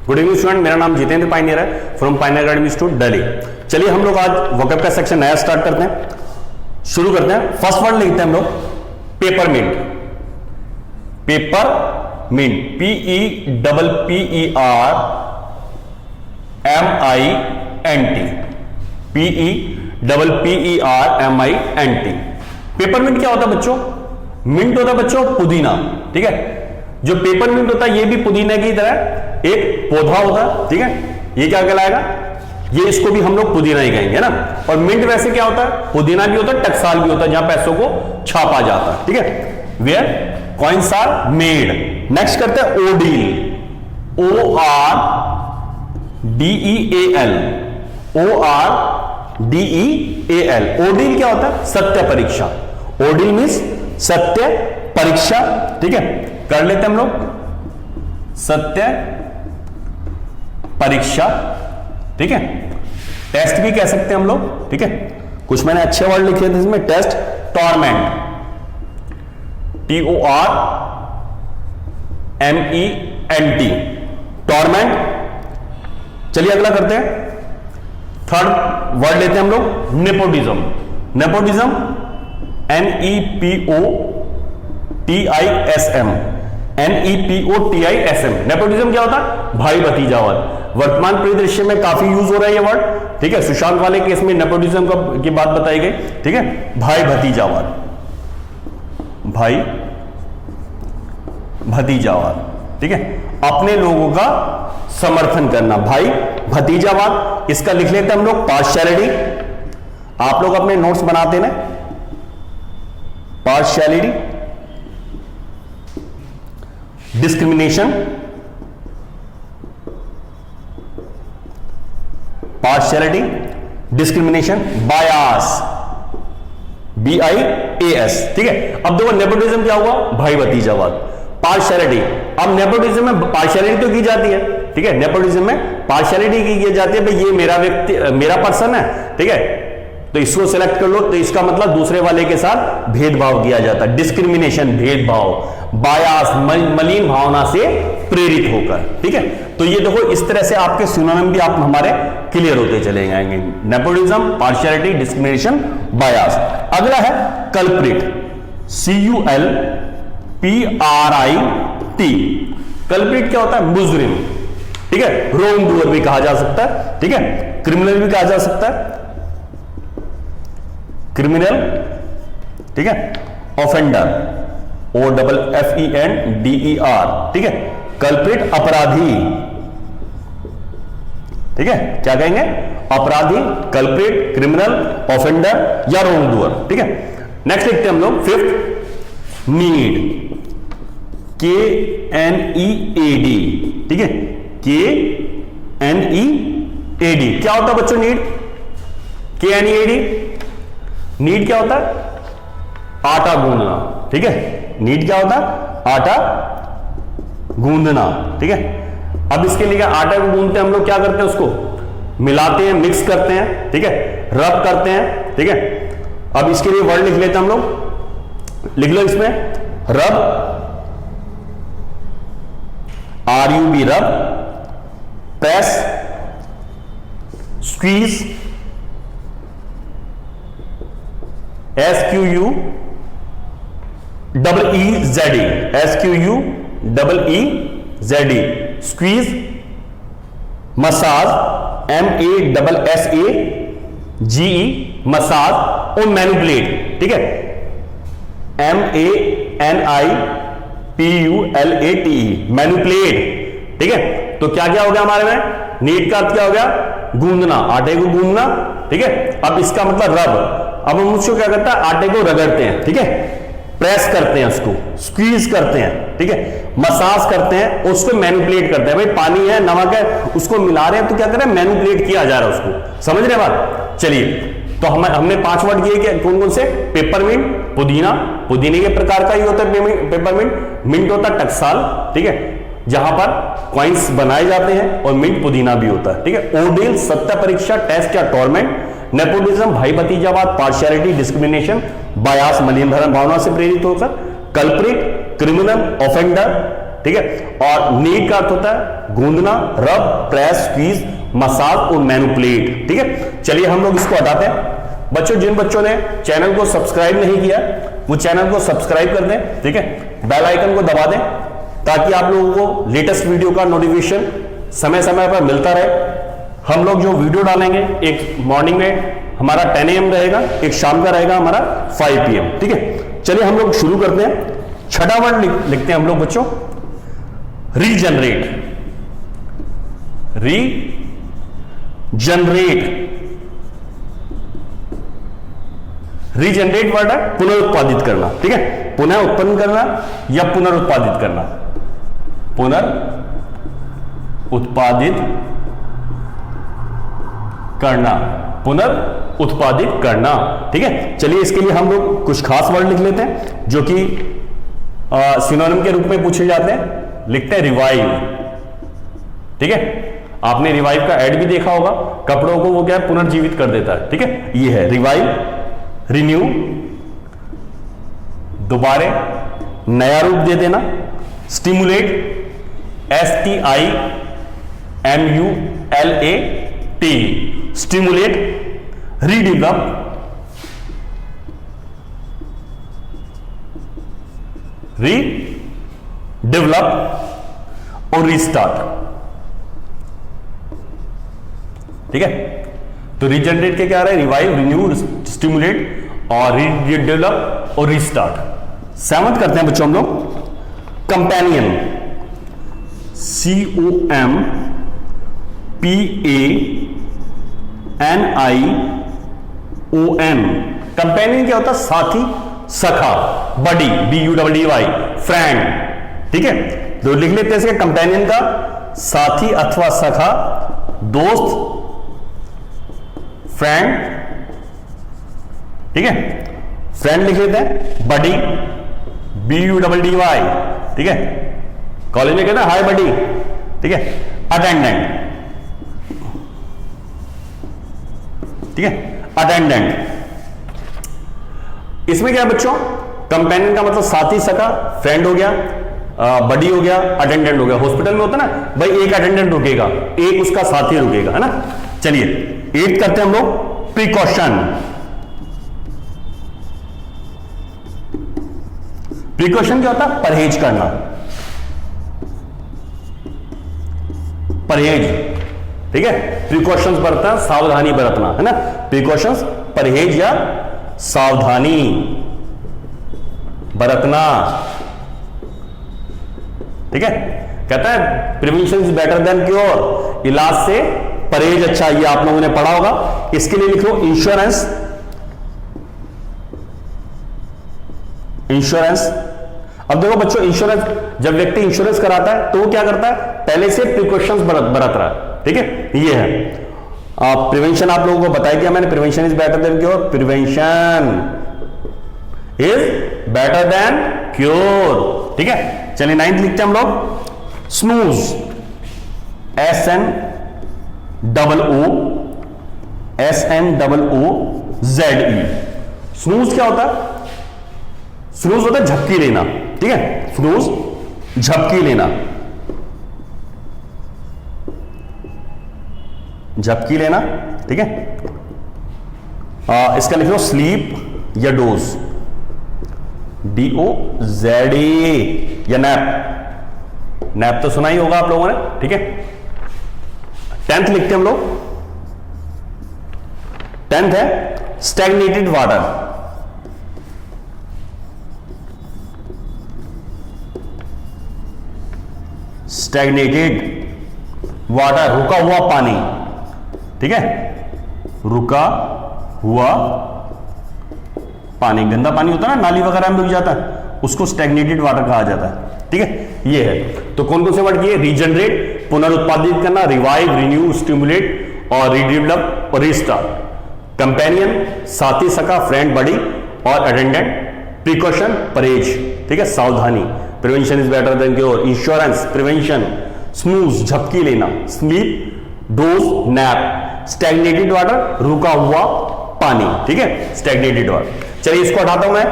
Good evening student, मेरा नाम Jitendra pioneer है from pioneer academy student Delhi. चलिए हम लोग आज वोकैब का सेक्शन नया स्टार्ट करते हैं, शुरू करते हैं। फर्स्ट वर्ड लिखते हैं हम लोग peppermint. Peppermint, PEPPERMINT, PEPPERMINT। Peppermint क्या होता है बच्चों? मिंट होता है बच्चों पुदीना, ठीक है। जो पेपरमिंट होता है ये भी पुदीना की तरह एक पौधा होता है, ठीक है। ये क्या कहलाएगा? ये इसको भी हम लोग पुदीना ही कहेंगे ना। और मिंट वैसे क्या होता है? पुदीना भी होता है, टकसाल भी होता है, जहां पैसों को छापा जाता है, ठीक है। Where coins are made. Next करते हैं ओडील, ORDEAL, ORDEAL। ओडील क्या होता है? सत्य परीक्षा। ओडील मीन्स सत्य परीक्षा, ठीक है। कर लेते हैं हम लोग सत्य परीक्षा, ठीक है। टेस्ट भी कह सकते हैं हम लोग, ठीक है। कुछ मैंने अच्छे वर्ड लिखे थे इसमें। Test, torment, TORMENT, torment. चलिए अगला करते हैं। थर्ड वर्ड लेते हैं हम लोग nepotism. Nepotism, NEPOTISM, NEPOTISM। Nepotism क्या होता है? भाई भतीजावाद। वर्तमान परिदृश्य में काफी यूज हो रहा है ये वर्ड, ठीक है। सुशांत वाले केस में नेपोटिज्म की बात बताई गई, ठीक है। भाई भतीजावाद, भाई भतीजावाद, ठीक है। अपने लोगों का समर्थन करना, भाई भतीजावाद। इसका लिख लेते हैं हम लोग पार्शियलिटी। आप लोग अपने नोट्स बनाते ना, partiality, discrimination, partiality, discrimination, bias, BIAS, ठीक है। अब देखो नेपोटिज्म क्या हुआ? भाई भतीजावाद। पार्शियलिटी, अब नेपोटिज्म में पार्शियलिटी तो की जाती है, ठीक है। नेपोटिज्म में पार्शियलिटी की जाती है, भाई ये मेरा व्यक्ति, मेरा पर्सन है, ठीक है, तो इसको सिलेक्ट कर लो, तो इसका मतलब दूसरे वाले के साथ भेदभाव किया जाता है। डिस्क्रिमिनेशन, भेदभाव। बायास, मलिन भावना से प्रेरित होकर, ठीक है। तो ये देखो इस तरह से आपके सिनोनिम भी आप हमारे क्लियर होते चले जाएंगे। Nepotism, partiality, discrimination, bias. अगला है कल्प्रिट, CULPRIT। कल्प्रिट क्या होता है? मुजरिम, ठीक है। रॉन्ग डूअर भी कहा जा सकता है, ठीक है। क्रिमिनल भी कहा जा सकता है, क्रिमिनल, ठीक है। ऑफेंडर, OFFENDER, ठीक है। कल्प्रिट, अपराधी, ठीक है। क्या कहेंगे? अपराधी, कल्प्रिट, क्रिमिनल, ऑफेंडर या रॉन्ग डूअर, ठीक है। नेक्स्ट लिखते हैं हम लोग फिफ्थ, नीड, KNEAD, ठीक है। KNEAD क्या होता है बच्चों? Need, KNEAD। नीड क्या होता है? आटा गूंदना, ठीक है। नीड क्या होता है? आटा गूंदना, ठीक है। अब इसके लिए आटा को गूंदते हैं हम लोग, क्या करते हैं? उसको मिलाते हैं, मिक्स करते हैं, ठीक है। रब करते हैं, ठीक है। अब इसके लिए वर्ड लिख लेते हैं हम लोग, लिख लो इसमें रब, RUB, रब। Press, squeeze, SQUEEZE, squeeze. Massage, MASSAGE, massage. और मैनिपुलेट, ठीक है, MANIPULATE, मैनिपुलेट, ठीक है। तो क्या क्या हो गया हमारे में? नीड का अर्थ क्या हो गया? गूंदना, आटे को गूंदना, ठीक है। अब इसका मतलब रब। अब हम उसको क्या करता है? आटे को रगड़ते हैं, ठीक है। प्रेस करते हैं, उसको स्क्वीज करते हैं, ठीक है। मसाज करते हैं, उसको मैनिपुलेट करते हैं। भाई पानी है, नमक है, उसको मिला रहे हैं, तो क्या कर रहे हैं? मैनिपुलेट किया जा रहा है उसको। समझ रहे बात? चलिए, तो हमने 5 वर्ड किए कि कौन कौन से? पेपरमिंट, पुदीना, पुदीने के प्रकार का ही होता है पेपरमिंट। मिंट होता है टकसाल, ठीक है, जहां पर कॉइन्स बनाए जाते हैं, और मिंट पुदीना भी होता है, ठीक है। ओडील, सत्य परीक्षा, टेस्ट या टॉर्मेंट। नेपोटिज्म, भाई भतीजावाद, पार्शियलिटी, डिस्क्रिमिनेशन, बायास, मलिन भावना से प्रेरित होकर। कल्प्रिट, क्रिमिनल, ऑफेंडर, ठीक है। और नीड का अर्थ होता है गूंदना, रब, प्रेस, स्क्वीज, मसाज और मैनिपुलेट, ठीक है। चलिए हम लोग इसको हटाते हैं। बच्चों, जिन बच्चों ने चैनल को सब्सक्राइब नहीं किया वो चैनल को सब्सक्राइब कर दें, ठीक है, बेल आइकन को दबा दें ताकि आप लोगों को लेटेस्ट वीडियो का नोटिफिकेशन समय समय पर मिलता रहे। हम लोग जो वीडियो डालेंगे, एक मॉर्निंग में हमारा 10 AM रहेगा, एक शाम का रहेगा हमारा 5 PM, ठीक है। चलिए हम लोग शुरू करते हैं। छठा वर्ड लिखते हैं हम लोग बच्चों, रीजनरेट। रीजनरेट वर्ड है पुनरुत्पादित करना, ठीक है, पुनः उत्पन्न करना या पुनरुत्पादित करना, पुनरुत्पादित करना, पुनरुत्पादित करना, ठीक है। चलिए इसके लिए हम लोग कुछ खास वर्ड लिख लेते हैं जो कि सिनोनिम के रूप में पूछे जाते हैं। लिखते हैं रिवाइव, ठीक है। आपने रिवाइव का एड भी देखा होगा, कपड़ों को वो क्या है पुनर्जीवित कर देता है, ठीक है। ये है रिवाइव, रिन्यू, दोबारे, नया रूप दे देना, स्टिमुलेट, STIMULAT, स्टिमुलेट, रीडेवलप, और रीस्टार्ट, ठीक है। तो रीजनरेट के क्या रहे, रिवाइव, रिन्यू, स्टिमुलेट और रीडेवलप और रीस्टार्ट। सेवंथ करते हैं बच्चों हम लोग, कंपेनियन, COMPANION। कंपेनियन क्या होता है, साथी, सखा, बडी, BUDDY, फ्रेंड, ठीक है। तो लिख लेते हैं इसके कंपेनियन का साथी अथवा सखा, दोस्त, फ्रेंड, ठीक है, फ्रेंड लिख लेते हैं, बडी, BUDDY, ठीक है। कॉलेज में कहते हैं हाय बडी, ठीक है। अटेंडेंट, ठीक है, अटेंडेंट। इसमें क्या है बच्चों, कंपेनियन का मतलब साथी, सखा, फ्रेंड हो गया, बडी हो गया, अटेंडेंट हो गया। हॉस्पिटल में होता ना भाई, एक अटेंडेंट रुकेगा, एक उसका साथी रुकेगा, है ना। चलिए 8 करते हैं हम लोग, प्रिकॉशन। प्रिकॉशन क्या होता है, परहेज करना, परहेज, ठीक है। प्रिकॉशंस बरतना, सावधानी बरतना, है ना। प्रिकॉशंस परहेज या सावधानी बरतना, ठीक है। कहता है prevention is better than cure, इलाज से परहेज अच्छा, ये आप लोगों ने पढ़ा होगा। इसके लिए लिख लो इंश्योरेंस, इंश्योरेंस। अब देखो बच्चों, इंश्योरेंस, जब व्यक्ति इंश्योरेंस कराता है तो वो क्या करता है, पहले से प्रिकॉशंस बरत रहा है, ठीक है। ये है प्रिवेंशन, आप लोगों को बताया दिया मैंने, prevention is better than cure, prevention is better than cure, ठीक है। चलिए 9th लिखते हैं हम लोग, स्नूज, SNOOZE। स्नूज क्या होता है, स्नूज होता है झपकी लेना, ठीक है। स्नूज, झपकी लेना, झपकी लेना, ठीक है। इसका लिख लो स्लीप या डोज, DOZE, या नैप। नैप तो सुना ही होगा आप लोगों ने, ठीक है। 10th लिखते हैं हम लोग, 10th है स्टैग्नेटेड वाटर। स्टैग्नेटेड वाटर, रुका हुआ पानी, ठीक है। रुका हुआ पानी, गंदा पानी होता है ना, नाली वगैरह में रुक जाता है, उसको स्टैग्नेटेड वाटर कहा जाता है, ठीक है। ये है, तो कौन कौन से वर्ड किए, रीजनरेट, पुनरुत्पादित करना, रिवाइव, रिन्यू, स्टिमुलेट और रीडेवलप और रीस्टार्ट। कंपेनियन, साथी, सखा, फ्रेंड, बडी और अटेंडेंट। प्रिकॉशन, परहेज, ठीक है, सावधानी। Prevention is better than cure, insurance, prevention. Snooze, झपकी लेना, sleep, dose, nap. Stagnated water, रुका हुआ पानी, ठीक है, स्टैग्नेटेड वाटर। चलिए इसको हटाता हूं मैं,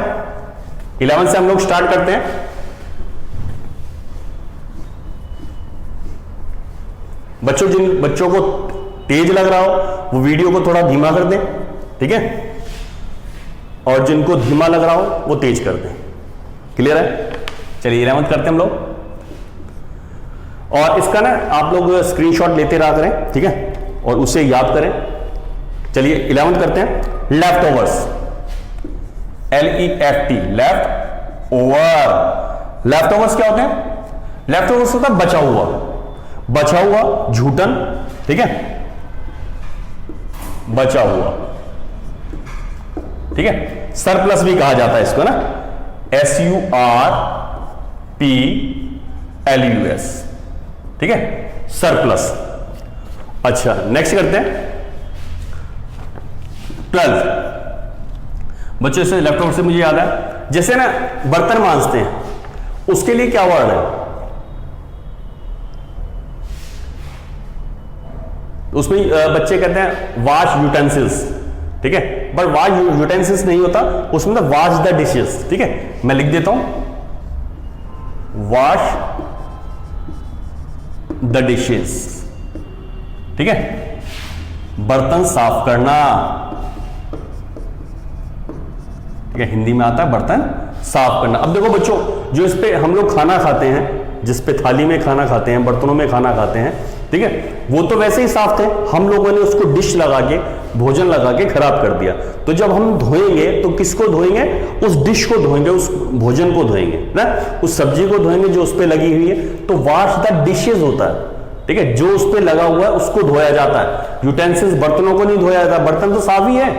11 से हम लोग स्टार्ट करते हैं। बच्चों जिन बच्चों को तेज लग रहा हो वो वीडियो को थोड़ा धीमा कर दें, ठीक है, और जिनको धीमा लग रहा हो वो तेज कर दें। क्लियर है? चलिए 11th करते हैं हम लोग, और इसका ना आप लोग स्क्रीनशॉट लेते रहा करें, ठीक है, और उसे याद करें। चलिए 11th करते हैं। Left overs, LEFT, left over. Left overs क्या होते हैं? लेफ्ट ओवर्स होता है बचा हुआ, बचा हुआ झूठन, ठीक है, बचा हुआ, ठीक है। सरप्लस भी कहा जाता है इसको ना, SURPLUS, ठीक है, सरप्लस। अच्छा नेक्स्ट करते हैं 12। बच्चों से लेफ्ट ओवर से मुझे याद है, जैसे ना बर्तन मांजते हैं उसके लिए क्या वर्ड है? उसमें बच्चे कहते हैं वॉश यूटेंसिल्स, ठीक है, बट वॉश यूटेंसिल्स नहीं होता उसमें, तो वॉश द डिशेस, ठीक है। मैं लिख देता हूं वॉश द डिशेस, ठीक है, बर्तन साफ करना, ठीक है, हिंदी में आता है बर्तन साफ करना। अब देखो बच्चों, जो इस पे हम लोग खाना खाते हैं, जिस पे थाली में खाना खाते हैं, बर्तनों में खाना खाते हैं, ठीक है, वो तो वैसे ही साफ थे, हम लोगों ने उसको डिश लगा के, भोजन लगा के खराब कर दिया। तो जब हम धोएंगे तो किसको धोएंगे? उस डिश को धोएंगे, उस भोजन को धोएंगे ना, उस सब्जी को धोएंगे जो उस पे लगी हुई है। तो वॉश द डिशेज होता है, ठीक है, जो उस पे लगा हुआ है उसको धोया जाता है। यूटेंसिल्स, बर्तनों को नहीं धोया जाता, बर्तन तो साफ ही है,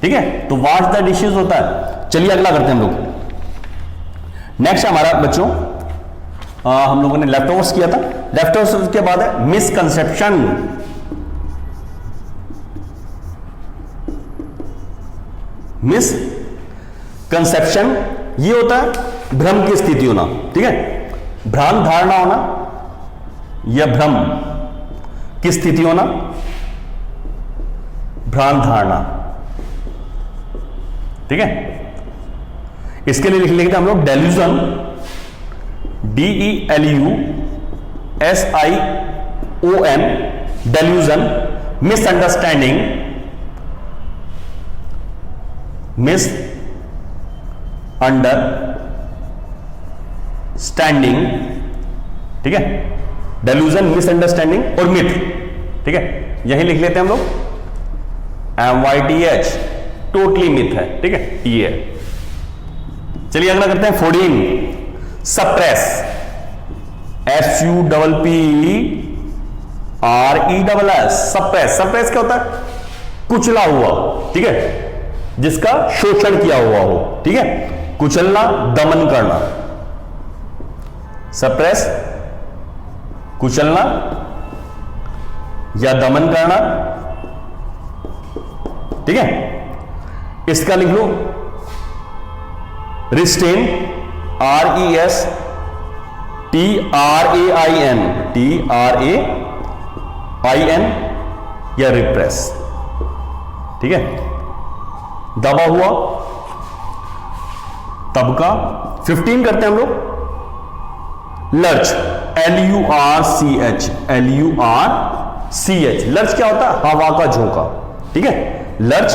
ठीक है, तो वॉश द डिशेज होता है। चलिए अगला करते हैं हम लोग। नेक्स्ट हमारा बच्चों, हम लोगों ने लेफ्ट ओवर्स किया था। लेफ्ट ओवर्स के बाद है मिसकंसेप्शन। मिसकंसेप्शन ये होता है भ्रम की स्थिति होना, ठीक है, भ्रांत धारणा होना या भ्रम की स्थिति होना, भ्रांत धारणा, ठीक है। इसके लिए लिख लेंगे हम लोग delusion, DELUSION, delusion, misunderstanding, misunderstanding, ठीक है, डेल्यूजन, मिसअंडरस्टैंडिंग और मिथ, ठीक है, यही लिख लेते हैं हम लोग MYTH, टोटली मिथ है, ठीक है, ये। चलिए अगला करते हैं 14, सप्रेस, SUPPRESS, सप्रेस। सप्रेस क्या होता है? कुचला हुआ, ठीक है, जिसका शोषण किया हुआ हो, ठीक है, कुचलना, दमन करना। सप्रेस, कुचलना या दमन करना, ठीक है। इसका लिख लो रिस्ट्रेन, RESTRAIN या रिप्रेस, ठीक है, दबा हुआ, तबका। 15 करते हैं हम लोग लर्च, LURCH, लर्च क्या होता है? हवा का झोंका, ठीक है, लर्च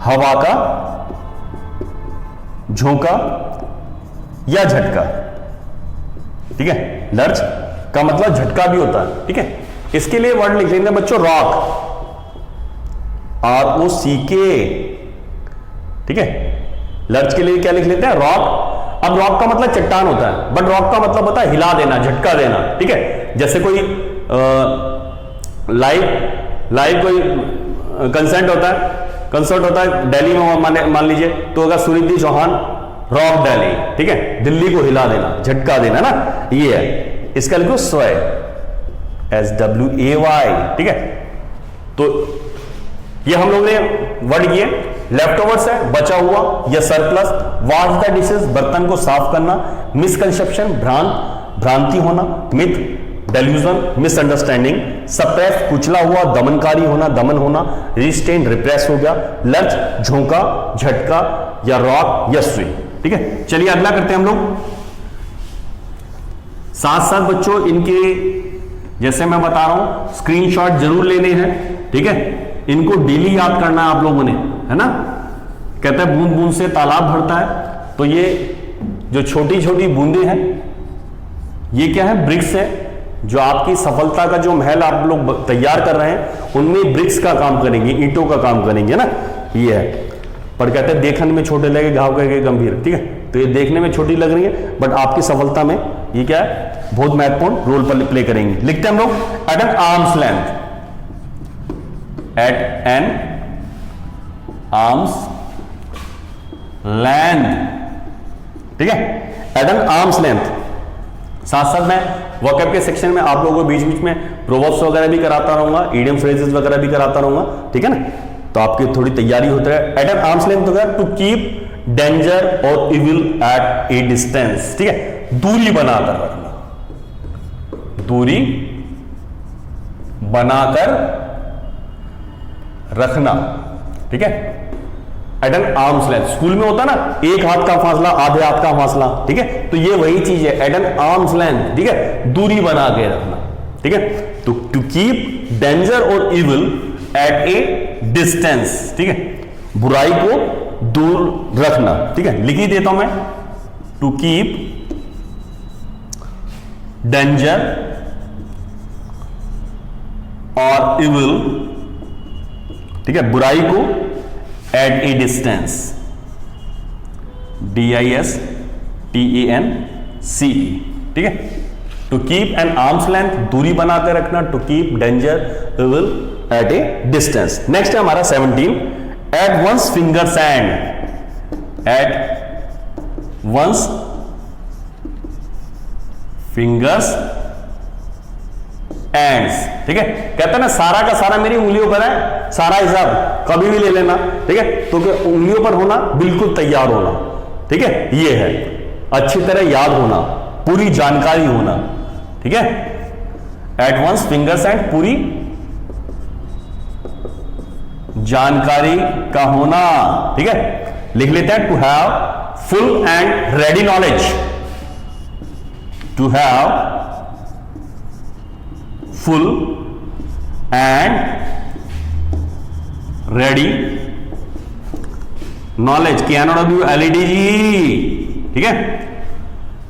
हवा का झोंका या झटका, ठीक है, लर्च का मतलब झटका भी होता है, ठीक है। इसके लिए वर्ड लिख लेंगे बच्चों रॉक, ROCK, ठीक है, लर्च के लिए क्या लिख लेते हैं? रॉक। अब रॉक का मतलब चट्टान होता है, बट रॉक का मतलब होता है हिला देना, झटका देना, ठीक है। जैसे कोई लाइव कोई कंसर्ट होता है दिल्ली में, मान लीजिए, तो अगर सुनिधि चौहान रॉक दिल्ली, ठीक है, दिल्ली को हिला देना, झटका देना ना, ये है। इसका लिखो स्वय, SWAY, ठीक है। तो ये हम लोग ने वर्ड किए। लेफ्ट ओवर्स है बचा हुआ या सरप्लस, वॉश द डिशेस बर्तन को साफ करना, मिसकंसेप्शन भ्रांति होना, मिथ डेल्यूजन मिसअंडरस्टैंडिंग, सप्रेस कुचला हुआ दमनकारी होना, दमन होना, रिस्ट्रेन रिप्रेस हो गया, लर्च झोंका झटका या रॉक या स्विंग, ठीक है। चलिए अगला करते हैं हम लोग। साथ साथ बच्चों इनके जैसे मैं बता रहा हूं, स्क्रीनशॉट जरूर लेने हैं, ठीक है। इनको डेली याद करना है आप लोगों ने, है ना। कहते हैं बूंद बूंद से तालाब भरता है, तो ये जो छोटी छोटी बूंदे हैं ये क्या है, ब्रिक्स है, जो आपकी सफलता का जो महल आप लोग तैयार कर रहे हैं उनमें ब्रिक्स का काम करेंगे, ईंटों का काम करेंगे ना, ये है। पर कहते हैं देखने में छोटे लगे घाव कहे गंभीर, ठीक है। तो ये देखने में छोटी लग रही है बट आपकी सफलता में ये क्या है, बहुत महत्वपूर्ण रोल प्ले करेंगे। लिखते हैं हम लोग at an arm's length, at an arm's length, ठीक है, एट एन आर्म्स लेंथ। साथ साथ मैं वोकैब के सेक्शन में आप लोगों को बीच बीच में प्रोवर्ब्स वगैरह भी कराता रहूंगा, इडियम फ्रेजेस वगैरह भी कराता रहूंगा, ठीक है ना। तो आपकी थोड़ी तैयारी होती है। एट एन आर्म्स लेंथ होगा टू कीप डेंजर और इविल एट ए डिस्टेंस, ठीक है, दूरी बनाकर रखना, दूरी बनाकर रखना, ठीक है, at an arm's length. School में होता ना एक हाथ का फासला, आधे हाथ का फासला, ठीक है, तो ये वही चीज है, एट एन आर्म्स लेंथ, ठीक है, दूरी बना के रखना, ठीक है। तो टू कीप डेंजर और इविल एट ए डिस्टेंस, ठीक है, बुराई को दूर रखना, ठीक है। लिख ही देता हूं मैं, टू कीप डेंजर और इविल, ठीक है, बुराई को एट ए डिस्टेंस, DISTANCE, ठीक है। To keep an arm's length, दूरी बनाकर रखना, to keep danger evil at a distance. Next है हमारा 17, at one's fingers end, at one's fingers ends, ठीक है। कहते हैं ना सारा का सारा मेरी उंगलियों पर है, सारा हिसाब कभी भी ले लेना, ठीक है। तो उंगलियों पर होना, बिल्कुल तैयार होना, ठीक है, ये है अच्छी तरह याद होना, पूरी जानकारी होना, ठीक है। एट वंस फिंगर्स एंड, पूरी जानकारी का होना, ठीक है। लिख लेते हैं, to have full and ready knowledge, to have full and ready knowledge, KNOWLEDG, ठीक है,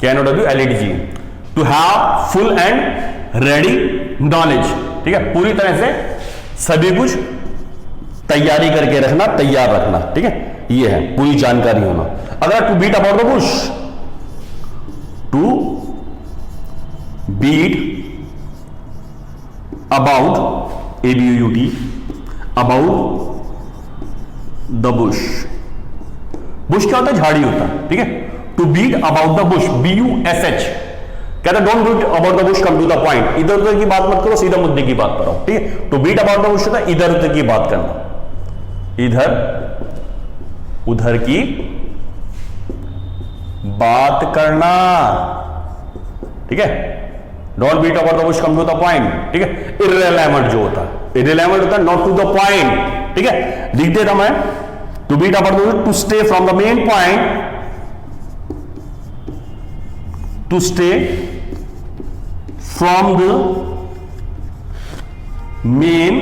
KNOWLEDG, to have full and ready knowledge, ठीक है, पूरी तरह से सभी कुछ तैयारी करके रखना, तैयार रखना, ठीक है, ये है पूरी जानकारी होना। अगर to beat about the bush, to beat about, ABOUT, about the bush, bush क्या होता है, झाड़ी होता है, ठीक है। To beat about the bush, BUSH, कहता है don't beat about the bush, come to the point, इधर उधर की बात मत करो, सीधा मुद्दे की बात करो, ठीक है। To beat about the bush होता है इधर उधर की बात करना, इधर उधर की बात करना, ठीक है। Don't beat about the bush, come to the point, ठीक है। इररिलेवेंट जो होता है, इररिलेवेंट होता है, नॉट टू द पॉइंट, ठीक है। लिख देता मैं, to beat about the bush, to stay from the main point, to stay from the main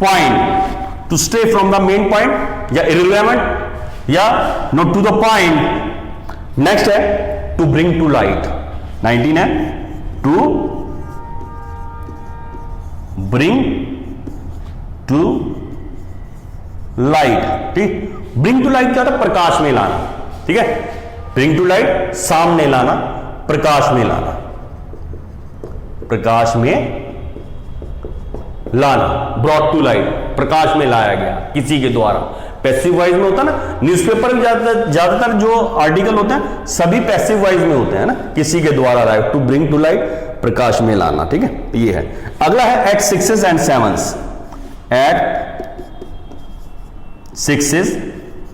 point, to stay from the main point, या इररिलेवेंट या not to the point. Next है to bring to light, 19 है, to bring to light, ठीक। Bring to light क्या होता है, प्रकाश में लाना, ठीक है। ब्रिंग टू लाइट सामने लाना, प्रकाश में लाना, प्रकाश में लाना, ब्रॉट टू लाइट, प्रकाश में लाया गया किसी के द्वारा। पैसिव वॉइस में होता है ना, न्यूज़पेपर में ज्यादातर जो आर्टिकल होते हैं सभी पैसिव वॉइस में होते हैं ना, किसी के द्वारा light, to bring to light, प्रकाश में लाना, ठीक है, ये है। अगला है at sixes and sevens, at sixes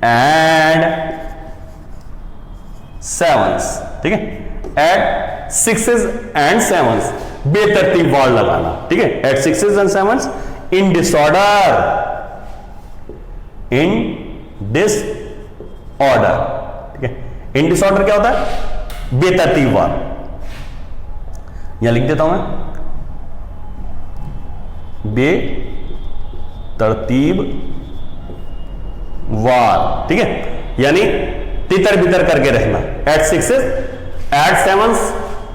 and sevens, ठीक है। एट सिक्सेस एंड सेवंस, बेतरतीब वर्ड लगाना, ठीक है। At sixes and sevens, in disorder, in disorder, ठीक है। इन डिसऑर्डर क्या होता है, बेतरतीब वर्ड। यहां लिख देता हूं मैं, बेतरतीब वार, ठीक है, यानी तितर बितर करके रखना, एट सिक्सेस एट सेवंस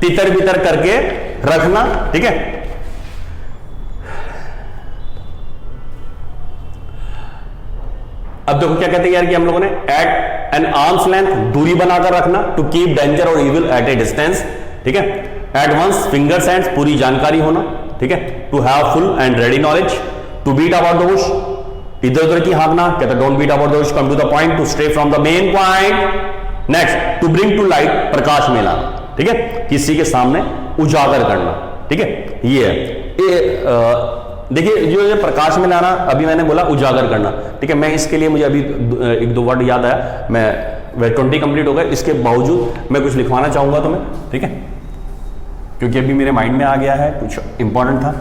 तितर बितर करके रखना, ठीक है। अब देखो क्या कहते हैं यार कि हम लोगों ने एट एन आर्म्स लेंथ, दूरी बनाकर रखना, टू कीप डेंजर और इविल एट ए डिस्टेंस, ठीक है। एट वंस फिंगर्स हैंड्स, पूरी जानकारी होना, ठीक है। To have full and ready knowledge, to beat about the bush, इधर उधर की हाँकना, कहता है don't beat about the bush, come to the point, to stray from the main point. Next, to bring to light, प्रकाश में लाना, ठीक है, किसी के सामने उजागर करना, ठीक है। ये है, देखिए जो ये प्रकाश में लाना, अभी मैंने बोला उजागर करना, ठीक है। मैं इसके लिए, मुझे अभी एक दो वर्ड याद आया, मैं 20 कंप्लीट हो गए, इसके बावजूद मैं कुछ लिखवाना चाहूंगा तुम्हें, ठीक है, क्योंकि अभी मेरे माइंड में आ गया है, कुछ इंपॉर्टेंट था।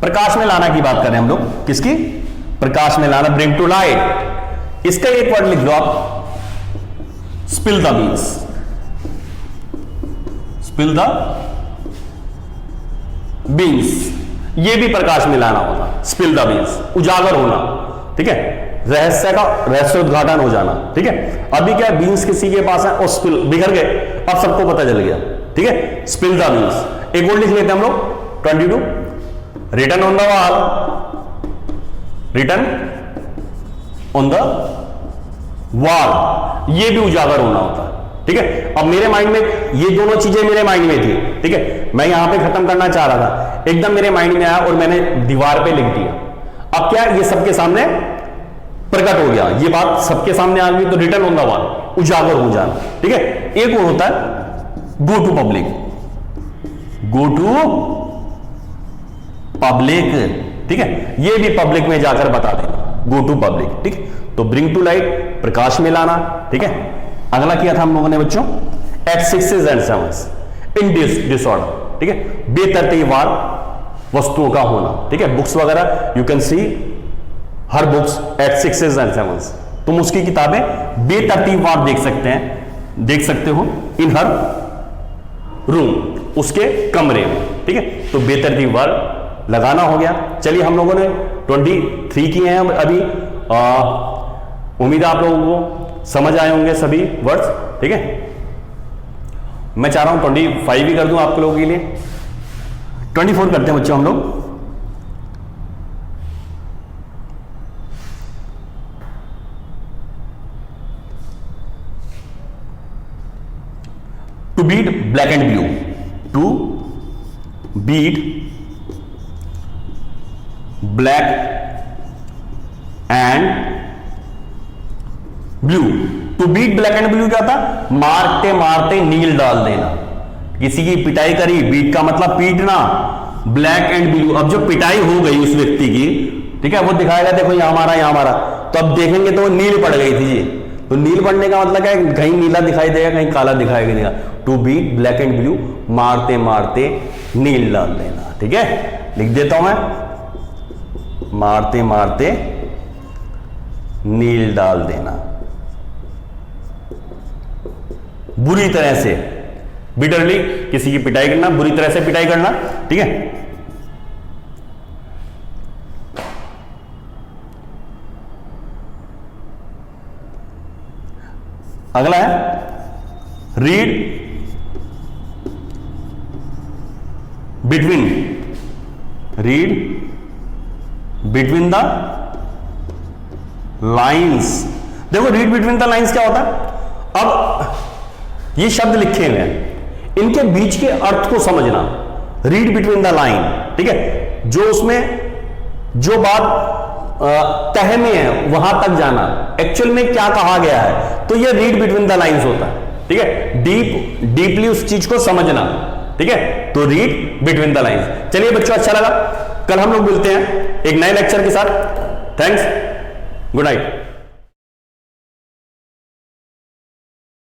प्रकाश में लाना की बात कर रहे हैं हम लोग, किसकी? प्रकाश में लाना, ब्रिंग टू लाइट। इसका एक वर्ड लिख दो आप, spill the beans, spill the beans, ये भी प्रकाश में लाना होगा, स्पिल द बीन्स, उजागर होना, ठीक है, रहस्य का रहस्योद्घाटन हो जाना, ठीक है। अभी क्या बीन्स किसी के पास है और स्पिल बिखर गए, अब सबको पता चल गया, ठीक है, स्पिल द बीन्स। एक और लिख लेते हैं हम लोग, 22, written on the wall, written on the wall, ये भी उजागर होना होता है, ठीक है। अब मेरे माइंड में ये दोनों चीजें मेरे माइंड में थी, ठीक है, मैं यहां पे खत्म करना चाह रहा था, एकदम मेरे माइंड में आया और मैंने दीवार पे लिख दिया। अब क्या, ये सबके सामने प्रकट हो गया, ये बात सबके सामने आ गई, तो रिटन ऑन द वॉल, उजागर हो जाना, ठीक है। एक और होता है go to public, go to public, ठीक है, ये भी पब्लिक में जाकर बता देना, गो टू पब्लिक, ठीक है। तो ब्रिंग टू लाइट, प्रकाश में लाना, ठीक है। अगला किया था हम लोगों ने बच्चों, at sixes and sevens in disorder, ठीक है, बेतरतीबवार वस्तुओं का होना, ठीक है। बुक्स वगैरह you can see her books at sixes and sevens, तुम उसकी किताबें बेतरतीबवार देख सकते हैं, देख सकते हो इन हर रूम, उसके कमरे में, ठीक है। तो बेतरतीबवार लगाना हो गया। चलिए हम लोगों ने 23 किए हैं अभी, उम्मीद है आप लोगों को समझ आए होंगे सभी वर्ड्स, ठीक है। मैं चाह रहा हूं 25 भी कर दूं आप लोगों के लिए, 24 करते हैं बच्चों हम लोग। To beat black and blue, to beat black and blue, to beat black and blue क्या था? मारते मारते नील डाल देना, किसी की पिटाई करी, बीट का मतलब पीटना, ब्लैक एंड ब्लू। अब जो पिटाई हो गई उस व्यक्ति की, ठीक है, वो दिखाएगा देखो यहां मारा यहां मारा, तो अब देखेंगे तो वो नील पड़ गई थी जी। तो नील पड़ने का मतलब क्या है? कहीं नीला दिखाई देगा कहीं काला दिखाई देगा। To beat black and blue, मारते मारते नील डाल देना, ठीक है, लिख देता हूं मैं, मारते मारते नील डाल देना, बुरी तरह से, बिटरली किसी की पिटाई करना, बुरी तरह से पिटाई करना, ठीक है। अगला है read between, read between the lines. देखो रीड बिटवीन द लाइंस क्या होता है? अब ये शब्द लिखे हुए हैं, इनके बीच के अर्थ को समझना, रीड बिटवीन द लाइन, ठीक है, जो उसमें जो बात तह में है वहां तक जाना, एक्चुअल में क्या कहा गया है, तो ये रीड बिटवीन द लाइंस होता है, ठीक है, डीपली उस चीज को समझना, ठीक है, तो रीड बिटवीन द लाइंस। चलिए बच्चों, अच्छा लगा, कल हम लोग मिलते हैं एक नए लेक्चर के साथ। Thanks, good night.